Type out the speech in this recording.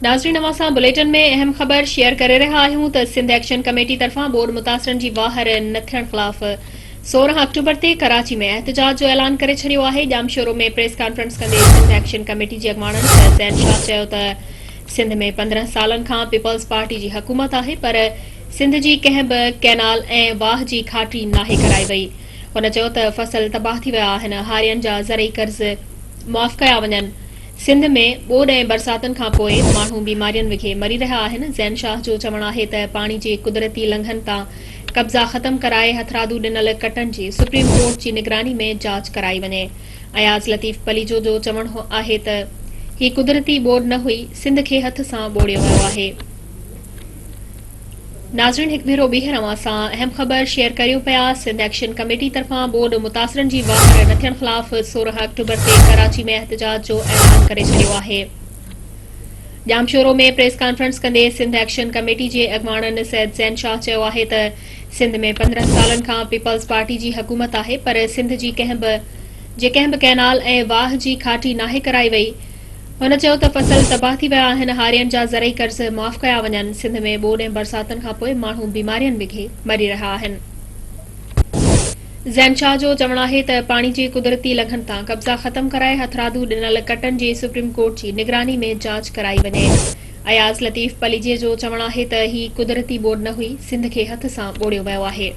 नाज़रीन अवां बुलेटिन में अहम ख़बर शेयर करे रहा आहियूं त सिंध एक्शन कमेटी तरफ़ां बोर्ड मुतासिरनि जी वाहर न थियण ख़िलाफ़ 16 अक्टूबर ते कराची में एहतजाज जो ऐलान करे छॾियो आहे। जामशोरो में प्रेस कॉन्फ्रेंस कंदे सिंध एक्शन कमेटी जे अॻवाननि ज़ैन शाह चयो त सिंध में 15 सालनि खां पीपल्स पार्टी जी हुकूमत आहे, पर सिंध जी कंहिं बि कैनाल ऐं वाह जी खाटी नाहे कराई वई। हुन चयो त फसल तबाह थी विया आहिनि, हारियनि जा ज़रई कर्ज़ मुआफ़ कया वञनि। सिंध में ॿोॾ ऐं बरसातनि खां पोइ माण्हू बीमारियुनि विघे मरी रहिया आहिनि। ज़ैन शाह जो चवणु आहे त पाणी जे कुदरती लंघनि तां कब्ज़ा ख़त्म कराए हथरादू ॾिनल कटनि जी सुप्रीम कोर्ट जी निगरानी में जांच कराई वञे। अयाज़ लतीफ़ पलीजो जो चवणु आहे त ही कुदरती ॿोॾ न हुई, सिंध खे हथ सां ॿोड़ियो वियो आहे। नाज़रीन हिकु भेरो ॿीहर अवां सां अहम ख़बर शेयर करियूं पिया। सिंध एक्शन कमेटी तरफ़ां बोर्ड मुतासिरनि जी वाहर न थियण ख़िलाफ़ 16 अक्टूबर ते कराची में एहतजाज जो ऐलान करे छॾियो आहे। जामशोरो में प्रेस कॉन्फ्रेंस कंदे सिंध एक्शन कमेटी जे अॻवाननि सैयद ज़ैन शाह चयो आहे त सिंध में 15 सालनि खां पीपल्स पार्टी जी हुकूमत आहे, पर सिंध जी कंहिं बि कैनाल ऐं वाह जी खाटी नाहे कराई वई। हुन चयो त फसल तबाह थी विया आहिनि, हारियनि जा ज़रई कर्ज़ मुआफ़ कया वञनि। सिंध में ॿोॾ ऐं बरसातनि खां पोइ माण्हू बीमारियुनि विघे मरी रहिया आहिनि। ज़ैन शाह जो चवणु आहे त पाणी जे कुदरती लंघनि तां कब्ज़ा ख़त्म कराए हथरादू ॾिनल कटनि जी सुप्रीम कोर्ट जी निगरानी में जांच कराई वञे। अयाज़ लतीफ़ पलीजे जो चवणु आहे त ही कुदरती ॿोॾ न हुई, सिंध खे हथ सां ॿोड़ियो वियो आहे।